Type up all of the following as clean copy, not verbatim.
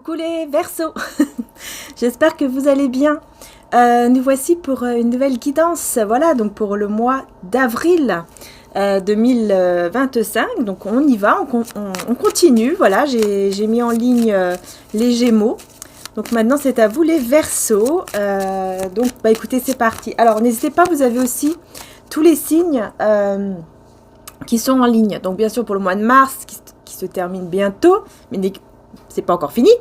Coucou les Verseaux. J'espère que vous allez bien. Nous voici pour une nouvelle guidance. Voilà, donc pour le mois d'avril 2025. Donc on y va, on continue. Voilà, j'ai mis en ligne les Gémeaux. Donc maintenant c'est à vous les Verseaux. Donc bah écoutez, c'est parti. Alors n'hésitez pas, vous avez aussi tous les signes qui sont en ligne. Donc bien sûr pour le mois de mars qui se termine bientôt, mais c'est pas encore fini,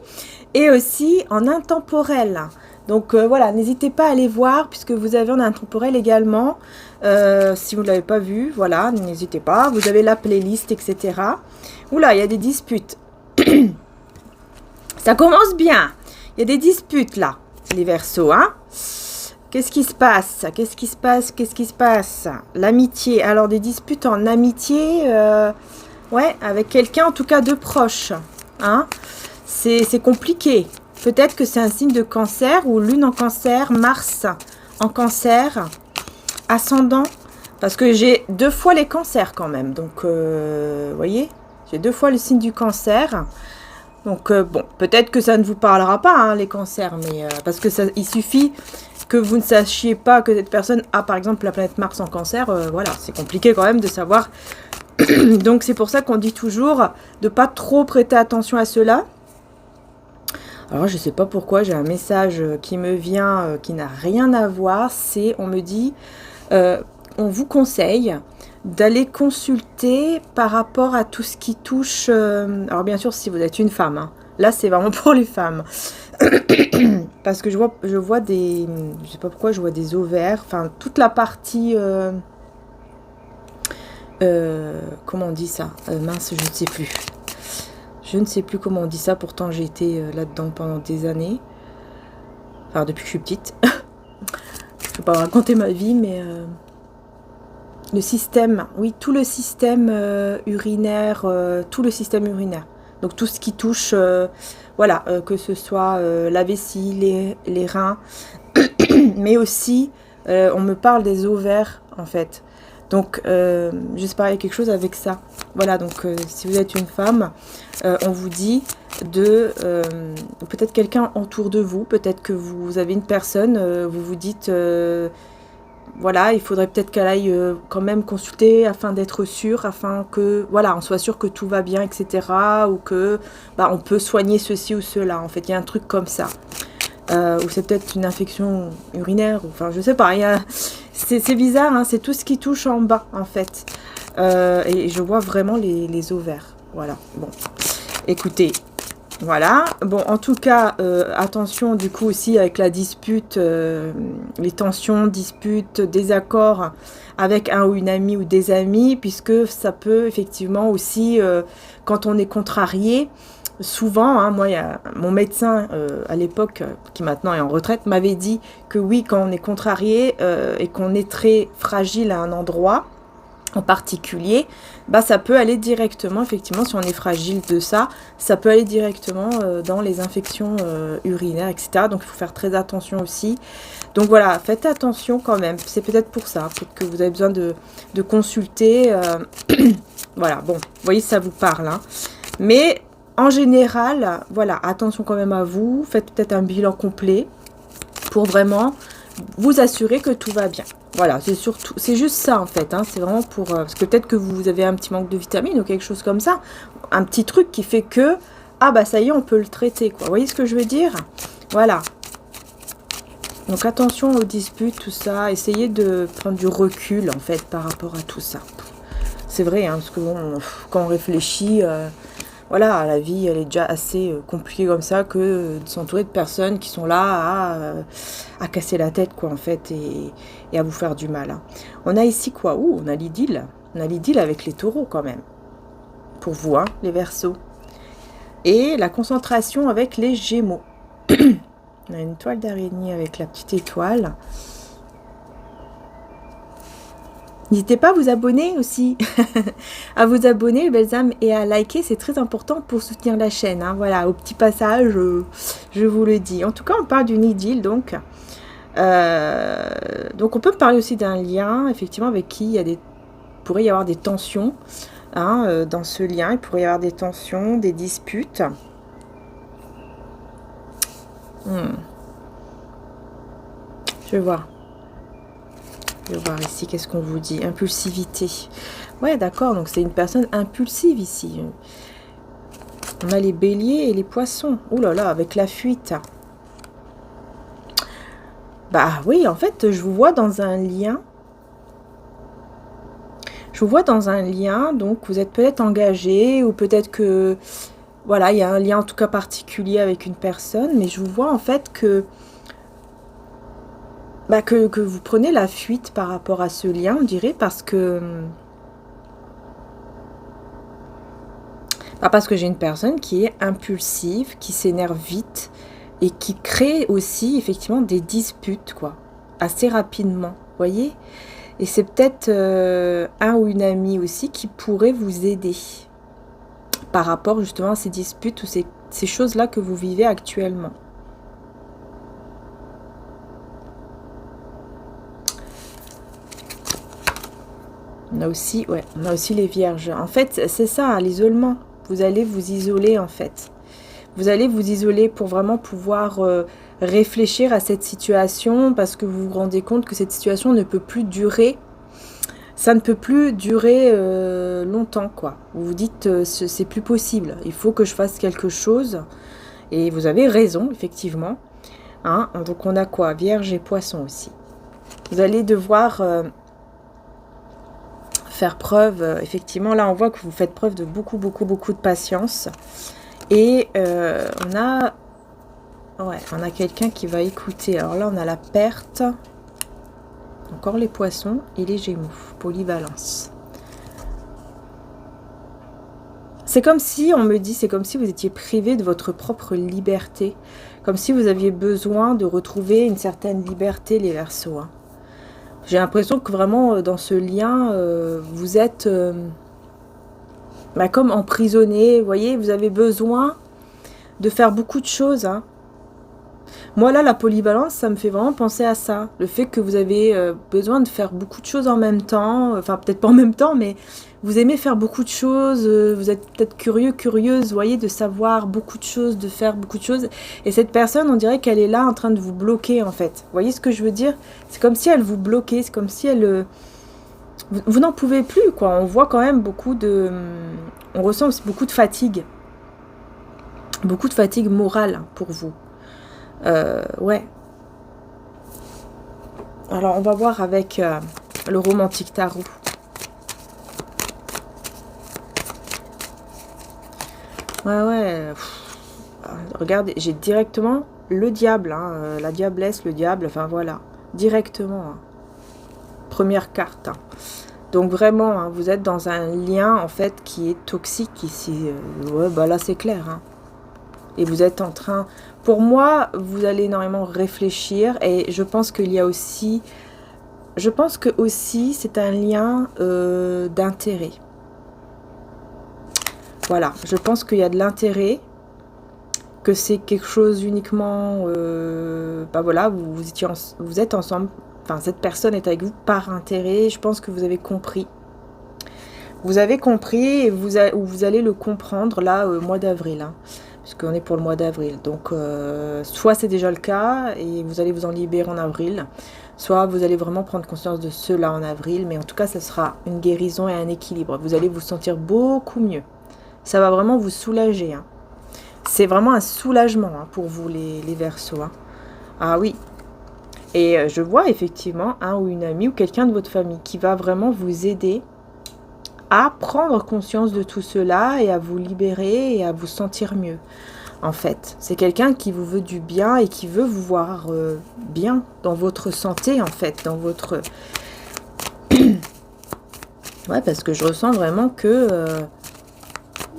et aussi en intemporel. Donc voilà, n'hésitez pas à aller voir, puisque vous avez en intemporel également, si vous ne l'avez pas vu, voilà, n'hésitez pas, vous avez la playlist, etc. Oula, il y a des disputes. Ça commence bien, il y a des disputes là, les Verseaux, hein. Qu'est-ce qui se passe? Qu'est-ce qui se passe? Qu'est-ce qui se passe? L'amitié, alors des disputes en amitié, ouais, avec quelqu'un en tout cas de proche, hein. C'est compliqué. Peut-être que c'est un signe de cancer, ou lune en cancer, Mars en cancer, ascendant. Parce que j'ai 2 fois les cancers quand même. Donc, vous voyez, j'ai 2 fois le signe du cancer. Donc, bon, peut-être que ça ne vous parlera pas, hein, les cancers. Mais parce que il suffit que vous ne sachiez pas que cette personne a, par exemple, la planète Mars en cancer. Voilà, c'est compliqué quand même de savoir. Donc, c'est pour ça qu'on dit toujours de ne pas trop prêter attention à cela. Alors, je ne sais pas pourquoi, j'ai un message qui me vient, qui n'a rien à voir. C'est, on me dit, on vous conseille d'aller consulter par rapport à tout ce qui touche... alors, bien sûr, si vous êtes une femme, hein, là, c'est vraiment pour les femmes. Parce que je vois des... Je ne sais pas pourquoi, je vois des ovaires. Enfin, toute la partie... comment on dit ça? Mince, je ne sais plus. Je ne sais plus comment on dit ça, pourtant j'ai été là-dedans pendant des années. Enfin, depuis que je suis petite. Je ne vais pas raconter ma vie, mais... le système, oui, tout le système urinaire, tout le système urinaire. Donc tout ce qui touche, voilà, que ce soit la vessie, les reins, mais aussi, on me parle des ovaires, en fait. Donc, j'espère qu'il y a quelque chose avec ça. Voilà, donc si vous êtes une femme, on vous dit de... peut-être quelqu'un autour de vous, peut-être que vous avez une personne, vous vous dites... voilà, il faudrait peut-être qu'elle aille quand même consulter afin d'être sûre, afin que, voilà, on soit sûr que tout va bien, etc. Ou que, bah, on peut soigner ceci ou cela. En fait, il y a un truc comme ça. Ou c'est peut-être une infection urinaire, ou, enfin, je sais pas. C'est bizarre, hein, c'est tout ce qui touche en bas, en fait. Et je vois vraiment les ovaires. Voilà, bon. Écoutez, voilà. Bon, en tout cas, attention, du coup, aussi, avec la dispute, les tensions, disputes, désaccords avec un ou une amie ou des amis, puisque ça peut, effectivement, aussi, quand on est contrarié, souvent, hein, moi, il y a mon médecin à l'époque, qui maintenant est en retraite, m'avait dit que oui, quand on est contrarié et qu'on est très fragile à un endroit en particulier, bah ça peut aller directement, effectivement, si on est fragile de ça, ça peut aller directement dans les infections urinaires, etc. Donc il faut faire très attention aussi. Donc voilà, faites attention quand même. C'est peut-être pour ça, peut-être que vous avez besoin de consulter. Voilà, bon, vous voyez, ça vous parle, hein. Mais en général, voilà, attention quand même à vous. Faites peut-être un bilan complet pour vraiment vous assurer que tout va bien. Voilà, c'est surtout, c'est juste ça en fait, hein, c'est vraiment pour, parce que peut-être que vous avez un petit manque de vitamines ou quelque chose comme ça, un petit truc qui fait que, ah bah ça y est, on peut le traiter, quoi. Vous voyez ce que je veux dire? Voilà. Donc attention aux disputes, tout ça, essayez de prendre du recul en fait par rapport à tout ça. C'est vrai, hein, parce que bon, quand on réfléchit... voilà, la vie, elle est déjà assez compliquée comme ça que de s'entourer de personnes qui sont là à casser la tête, quoi, en fait, et à vous faire du mal, hein. On a ici quoi? Ouh, on a l'idylle. On a l'idylle avec les taureaux, quand même. Pour vous, hein, les Verseaux. Et la concentration avec les Gémeaux. On a une toile d'araignée avec la petite étoile. N'hésitez pas à vous abonner aussi, à vous abonner, les belles âmes, et à liker, c'est très important pour soutenir la chaîne, hein. Voilà, au petit passage, je vous le dis. En tout cas, on parle d'une idylle, donc on peut parler aussi d'un lien, effectivement, avec qui pourrait y avoir des tensions, hein, dans ce lien, il pourrait y avoir des tensions, des disputes. Hmm. Je vais voir. Je vais voir ici, qu'est-ce qu'on vous dit? Impulsivité. Ouais, d'accord, donc c'est une personne impulsive ici. On a les béliers et les poissons. Ouh là là, avec la fuite. Bah oui, en fait, je vous vois dans un lien. Je vous vois dans un lien, donc vous êtes peut-être engagé ou peut-être que... Voilà, il y a un lien en tout cas particulier avec une personne, mais je vous vois en fait que... Bah, que vous prenez la fuite par rapport à ce lien, on dirait, parce que... Bah, parce que j'ai une personne qui est impulsive, qui s'énerve vite et qui crée aussi effectivement des disputes, quoi, assez rapidement, vous voyez? Et c'est peut-être un ou une amie aussi qui pourrait vous aider par rapport justement à ces disputes ou ces choses-là que vous vivez actuellement. On a aussi, ouais, on a aussi les vierges. En fait, c'est ça, l'isolement. Vous allez vous isoler, en fait. Vous allez vous isoler pour vraiment pouvoir réfléchir à cette situation parce que vous vous rendez compte que cette situation ne peut plus durer. Ça ne peut plus durer longtemps, quoi. Vous vous dites, c'est plus possible. Il faut que je fasse quelque chose. Et vous avez raison, effectivement. Hein, donc on a quoi? Vierge et poisson aussi. Vous allez devoir... faire preuve, effectivement, là on voit que vous faites preuve de beaucoup de patience. Et on a quelqu'un qui va écouter. Alors là on a la perte, encore les poissons et les gémeaux, polyvalence. C'est comme si, on me dit, c'est comme si vous étiez privé de votre propre liberté, comme si vous aviez besoin de retrouver une certaine liberté, les Verseaux, hein. J'ai l'impression que vraiment, dans ce lien, vous êtes comme emprisonné. Vous voyez, vous avez besoin de faire beaucoup de choses, hein. Moi, là, la polyvalence, ça me fait vraiment penser à ça. Le fait que vous avez besoin de faire beaucoup de choses en même temps. Enfin, peut-être pas en même temps, mais vous aimez faire beaucoup de choses. Vous êtes peut-être curieux, curieuse, vous voyez, de savoir beaucoup de choses, de faire beaucoup de choses. Et cette personne, on dirait qu'elle est là en train de vous bloquer, en fait. Vous voyez ce que je veux dire? C'est comme si elle vous bloquait. C'est comme si elle... vous n'en pouvez plus, quoi. On voit quand même beaucoup de... On ressent aussi beaucoup de fatigue. Beaucoup de fatigue morale pour vous. Ouais. Alors, on va voir avec le romantique tarot. Ouais. Regardez, j'ai directement le diable, hein, la diablesse, le diable, enfin voilà. Directement. Hein. Première carte. Hein. Donc vraiment, hein, vous êtes dans un lien, en fait, qui est toxique ici. Ouais, bah là, c'est clair. Hein. Et vous êtes en train... Pour moi, vous allez énormément réfléchir. Et je pense qu'il y a aussi... Je pense que aussi, c'est un lien d'intérêt. Voilà, je pense qu'il y a de l'intérêt. Que c'est quelque chose uniquement... bah voilà, vous êtes ensemble. Enfin, cette personne est avec vous par intérêt. Je pense que vous avez compris. Vous avez compris et vous allez le comprendre là, au mois d'avril. Hein. Puisqu'on est pour le mois d'avril. Donc, soit c'est déjà le cas et vous allez vous en libérer en avril, soit vous allez vraiment prendre conscience de cela en avril, mais en tout cas, ce sera une guérison et un équilibre. Vous allez vous sentir beaucoup mieux. Ça va vraiment vous soulager. Hein. C'est vraiment un soulagement hein, pour vous, les Verseaux. Hein. Ah oui. Et je vois effectivement un ou une amie ou quelqu'un de votre famille qui va vraiment vous aider à prendre conscience de tout cela et à vous libérer et à vous sentir mieux. En fait, c'est quelqu'un qui vous veut du bien et qui veut vous voir bien dans votre santé, en fait, dans votre... Ouais, parce que je ressens vraiment que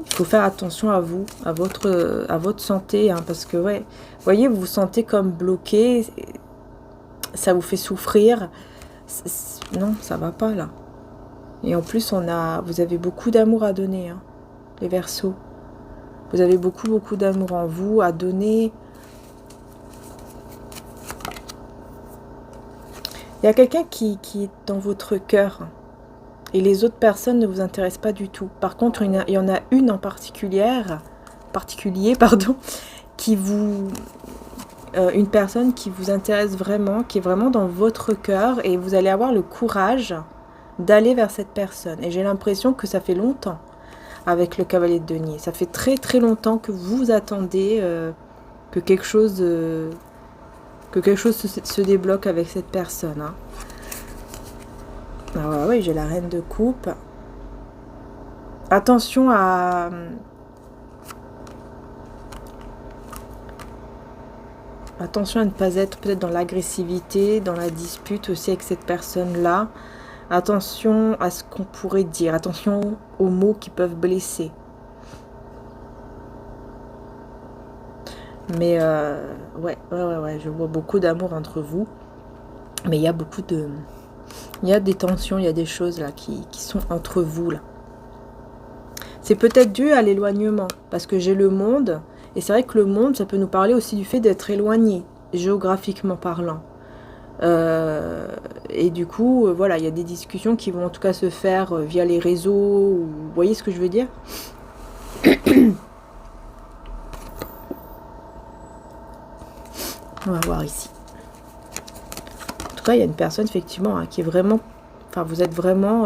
il faut faire attention à vous, à votre santé, hein, parce que, ouais, vous voyez, vous vous sentez comme bloqué, ça vous fait souffrir. Non, ça va pas, là. Et en plus, vous avez beaucoup d'amour à donner, hein, les Verseaux. Vous avez beaucoup d'amour en vous à donner. Il y a quelqu'un qui est dans votre cœur. Et les autres personnes ne vous intéressent pas du tout. Par contre, il y en a une en particulier, qui vous une personne qui vous intéresse vraiment, qui est vraiment dans votre cœur, et vous allez avoir le courage d'aller vers cette personne. Et j'ai l'impression que ça fait longtemps avec le cavalier de denier. Ça fait très très longtemps que vous attendez que quelque chose se débloque avec cette personne. Hein. Ah ouais, j'ai la reine de coupe. Attention à... Attention à ne pas être peut-être dans l'agressivité, dans la dispute aussi avec cette personne-là. Attention à ce qu'on pourrait dire. Attention aux mots qui peuvent blesser. Mais ouais, je vois beaucoup d'amour entre vous. Mais il y a beaucoup de... Il y a des tensions, il y a des choses là qui sont entre vous là. C'est peut-être dû à l'éloignement. Parce que j'ai le monde... Et c'est vrai que le monde, ça peut nous parler aussi du fait d'être éloigné, géographiquement parlant. Et du coup, voilà, il y a des discussions qui vont en tout cas se faire via les réseaux. Vous voyez ce que je veux dire? On va voir ici. En tout cas, il y a une personne, effectivement, hein, qui est vraiment... Enfin, vous êtes vraiment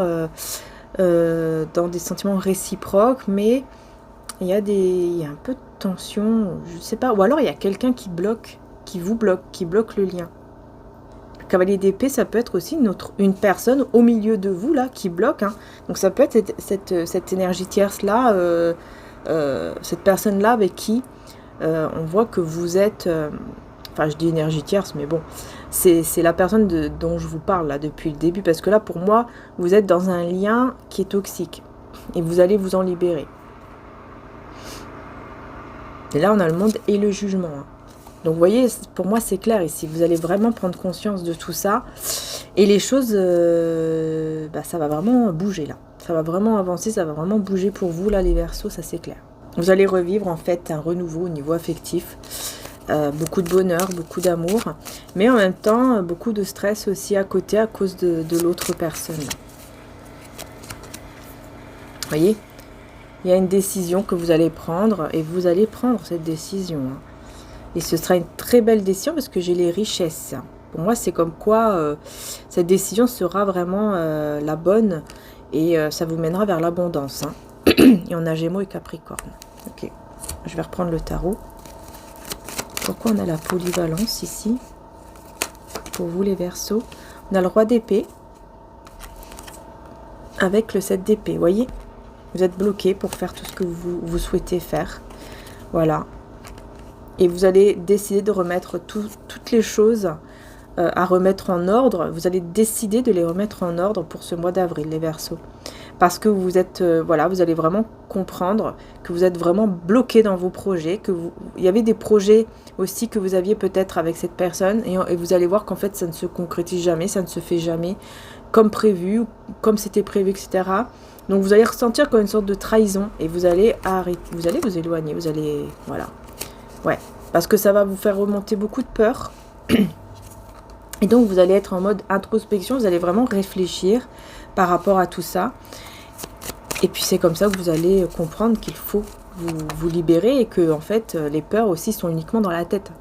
dans des sentiments réciproques, mais... Il y a un peu de tension, je sais pas. Ou alors il y a quelqu'un qui bloque, qui bloque le lien. Le cavalier d'épée, ça peut être aussi une personne au milieu de vous, là, qui bloque. Hein. Donc ça peut être cette énergie tierce-là, cette personne-là avec qui on voit que vous êtes... Enfin, je dis énergie tierce, mais bon, c'est la personne dont je vous parle, là, depuis le début. Parce que là, pour moi, vous êtes dans un lien qui est toxique. Et vous allez vous en libérer. Et là, on a le monde et le jugement. Donc, vous voyez, pour moi, c'est clair ici. Vous allez vraiment prendre conscience de tout ça. Et les choses, ça va vraiment bouger, là. Ça va vraiment avancer, ça va vraiment bouger pour vous, là, les Verseaux, ça, c'est clair. Vous allez revivre, en fait, un renouveau au niveau affectif. Beaucoup de bonheur, beaucoup d'amour. Mais en même temps, beaucoup de stress aussi à côté à cause de l'autre personne. Vous voyez ? Il y a une décision que vous allez prendre et vous allez prendre cette décision. Et ce sera une très belle décision parce que j'ai les richesses. Pour moi, c'est comme quoi cette décision sera vraiment la bonne et ça vous mènera vers l'abondance. Hein. Et on a Gémeaux et Capricorne. Ok, je vais reprendre le tarot. Pourquoi on a la polyvalence ici? Pour vous les Verseaux. On a le roi d'épée avec le 7 d'épée, voyez? Vous êtes bloqué pour faire tout ce que vous souhaitez faire. Voilà. Et vous allez décider de remettre toutes les choses à remettre en ordre. Vous allez décider de les remettre en ordre pour ce mois d'avril, les Verseaux. Parce que vous êtes, voilà, vous allez vraiment comprendre que vous êtes vraiment bloqué dans vos projets. Il y avait des projets aussi que vous aviez peut-être avec cette personne. Et vous allez voir qu'en fait, ça ne se concrétise jamais, ça ne se fait jamais comme prévu, comme c'était prévu, etc. Donc vous allez ressentir comme une sorte de trahison et vous allez arrêter, vous allez vous éloigner, vous allez, voilà, ouais, parce que ça va vous faire remonter beaucoup de peur et donc vous allez être en mode introspection, vous allez vraiment réfléchir par rapport à tout ça et puis c'est comme ça que vous allez comprendre qu'il faut vous libérer et que en fait les peurs aussi sont uniquement dans la tête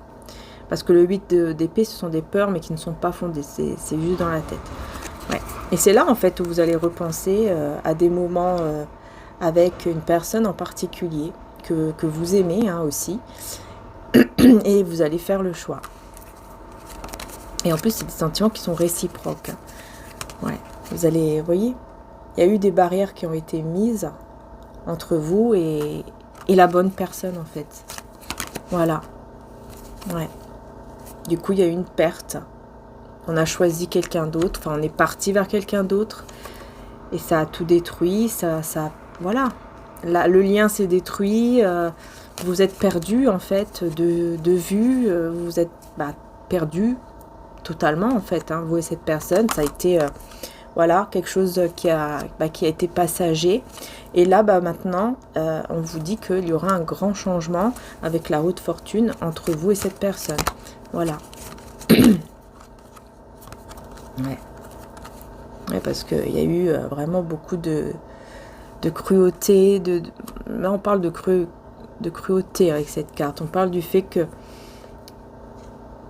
parce que le 8 d'épée ce sont des peurs mais qui ne sont pas fondées, c'est juste dans la tête. Ouais. Et c'est là en fait où vous allez repenser à des moments avec une personne en particulier que vous aimez hein, aussi et vous allez faire le choix. Et en plus c'est des sentiments qui sont réciproques. Ouais. Vous allez, vous voyez, il y a eu des barrières qui ont été mises entre vous et la bonne personne en fait. Voilà. Ouais. Du coup il y a eu une perte. On a choisi quelqu'un d'autre, enfin on est parti vers quelqu'un d'autre et ça a tout détruit, voilà. Là, le lien s'est détruit, vous êtes perdu en fait de vue, vous êtes perdu totalement en fait, hein, vous et cette personne, ça a été voilà, quelque chose qui a été passager et là maintenant on vous dit qu'il y aura un grand changement avec la haute fortune entre vous et cette personne, voilà. Ouais, parce qu'il y a eu vraiment beaucoup de cruauté. Là, on parle de cruauté avec cette carte. On parle du fait que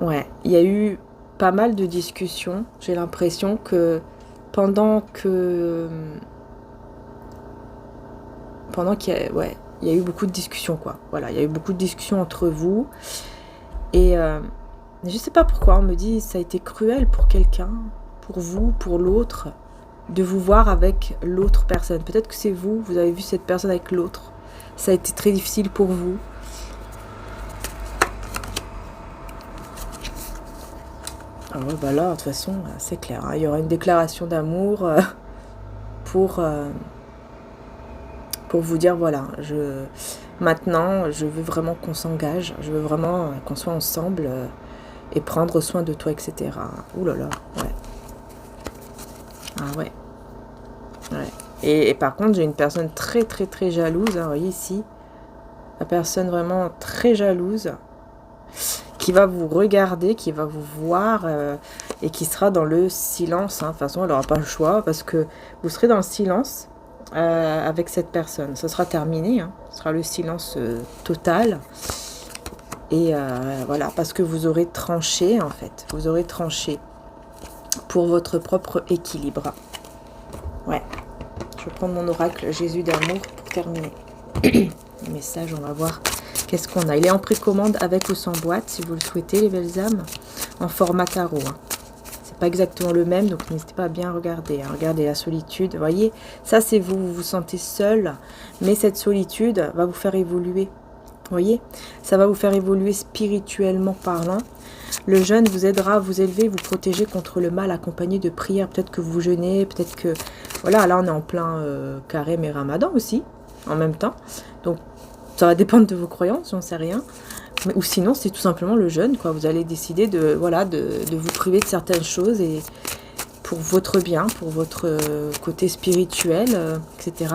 Ouais, il y a eu pas mal de discussions. J'ai l'impression que pendant que... Pendant qu'il y a... Ouais, il y a eu beaucoup de discussions, quoi. Voilà, il y a eu beaucoup de discussions entre vous. Et je sais pas pourquoi, on me dit ça a été cruel pour quelqu'un, pour vous, pour l'autre, de vous voir avec l'autre personne. Peut-être que c'est vous, vous avez vu cette personne avec l'autre. Ça a été très difficile pour vous. Ah ouais, bah là, de toute façon, c'est clair. Hein, il y aura une déclaration d'amour pour vous dire, voilà, maintenant, je veux vraiment qu'on s'engage. Je veux vraiment qu'on soit ensemble et prendre soin de toi, etc. Ouh là là, ouais. Ah ouais. Ouais. Et par contre, j'ai une personne très très très jalouse, hein, vous voyez ici. La personne vraiment très jalouse qui va vous regarder, qui va vous voir et qui sera dans le silence. Hein. De toute façon, elle n'aura pas le choix parce que vous serez dans le silence avec cette personne. Ça sera terminé, hein. Ce sera le silence total. Et voilà, parce que vous aurez tranché en fait. Vous aurez tranché pour votre propre équilibre. Ouais. Je vais prendre mon oracle Jésus d'amour pour terminer. Le message, on va voir qu'est-ce qu'on a. Il est en précommande avec ou sans boîte, si vous le souhaitez, les belles âmes, en format tarot. Hein. C'est pas exactement le même, donc n'hésitez pas à bien regarder. Hein. Regardez la solitude, vous voyez, ça c'est vous, vous vous sentez seul, mais cette solitude va vous faire évoluer. Vous voyez, ça va vous faire évoluer spirituellement parlant. Le jeûne vous aidera à vous élever, vous protéger contre le mal, accompagné de prières. Peut-être que vous jeûnez, peut-être que... Voilà, là on est en plein carême et ramadan aussi, en même temps. Donc ça va dépendre de vos croyances, j'en sais rien. Mais, ou sinon c'est tout simplement le jeûne, quoi. Vous allez décider de, voilà, de vous priver de certaines choses et pour votre bien, pour votre côté spirituel, etc.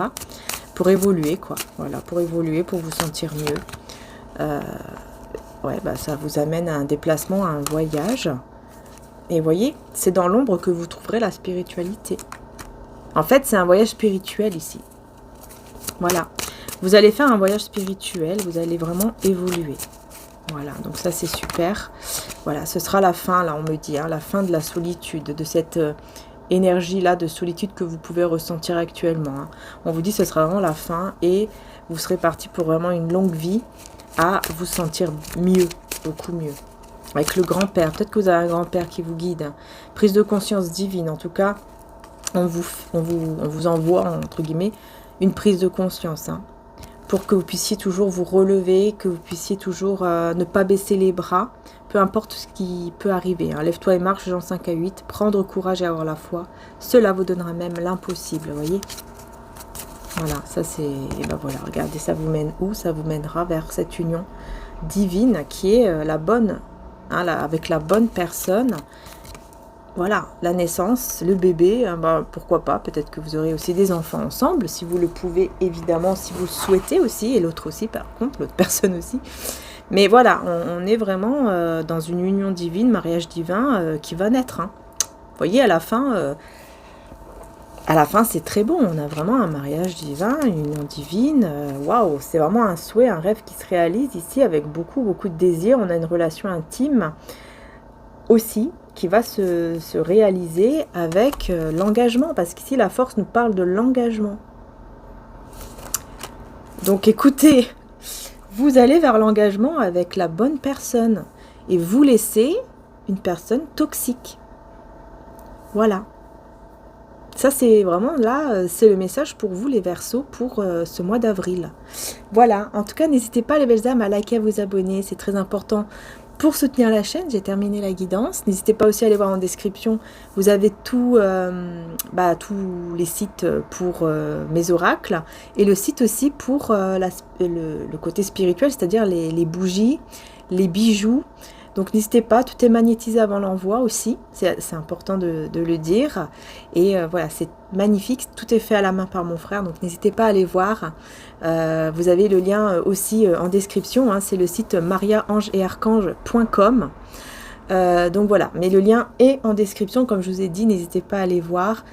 Pour évoluer, quoi. Voilà, pour évoluer, pour vous sentir mieux. Ouais, bah ça vous amène à un déplacement, à un voyage. Et vous voyez, c'est dans l'ombre que vous trouverez la spiritualité. En fait, c'est un voyage spirituel ici. Voilà. Vous allez faire un voyage spirituel, vous allez vraiment évoluer. Voilà, donc ça c'est super. Voilà, ce sera la fin, là on me dit, hein, la fin de la solitude, de cette énergie-là de solitude que vous pouvez ressentir actuellement. Hein. On vous dit ce sera vraiment la fin et vous serez parti pour vraiment une longue vie à vous sentir mieux, beaucoup mieux. Avec le grand-père, peut-être que vous avez un grand-père qui vous guide. Hein. Prise de conscience divine, en tout cas, on vous envoie, entre guillemets, une prise de conscience. Hein, pour que vous puissiez toujours vous relever, que vous puissiez toujours ne pas baisser les bras, peu importe ce qui peut arriver. Hein. Lève-toi et marche, Jean 5 à 8, prendre courage et avoir la foi, cela vous donnera même l'impossible, vous voyez. Voilà, ça c'est... Et ben voilà, regardez, ça vous mène où? Ça vous mènera vers cette union divine qui est la bonne, hein, avec la bonne personne. Voilà, la naissance, le bébé, ben, pourquoi pas, peut-être que vous aurez aussi des enfants ensemble, si vous le pouvez, évidemment, si vous le souhaitez aussi, et l'autre aussi, par contre, l'autre personne aussi. Mais voilà, on est vraiment dans une union divine, mariage divin qui va naître. Hein. Vous voyez, à la fin, c'est très bon. On a vraiment un mariage divin, une union divine. Waouh, c'est vraiment un souhait, un rêve qui se réalise ici avec beaucoup, beaucoup de désir. On a une relation intime aussi qui va se réaliser avec l'engagement. Parce qu'ici, la force nous parle de l'engagement. Donc écoutez, vous allez vers l'engagement avec la bonne personne. Et vous laissez une personne toxique. Voilà. Ça, c'est vraiment, là, c'est le message pour vous, les Verseaux, pour ce mois d'avril. Voilà. En tout cas, n'hésitez pas, les belles âmes, à liker, à vous abonner. C'est très important pour soutenir la chaîne. J'ai terminé la guidance. N'hésitez pas aussi à aller voir en description. Vous avez tous les sites pour mes oracles. Et le site aussi pour le côté spirituel, c'est-à-dire les bougies, les bijoux. Donc n'hésitez pas, tout est magnétisé avant l'envoi aussi, c'est important de le dire. Et voilà, c'est magnifique, tout est fait à la main par mon frère, donc n'hésitez pas à aller voir. Vous avez le lien aussi en description, hein, c'est le site mariaangeetarchange.com. Donc voilà, mais le lien est en description, comme je vous ai dit, n'hésitez pas à aller voir.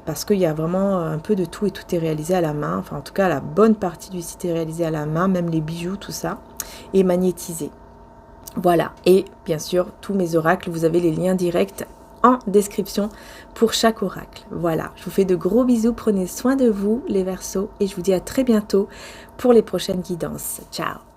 Parce qu'il y a vraiment un peu de tout et tout est réalisé à la main. Enfin en tout cas, la bonne partie du site est réalisée à la main, même les bijoux, tout ça, est magnétisé. Voilà, et bien sûr, tous mes oracles, vous avez les liens directs en description pour chaque oracle. Voilà, je vous fais de gros bisous, prenez soin de vous les Verseaux, et je vous dis à très bientôt pour les prochaines guidances. Ciao!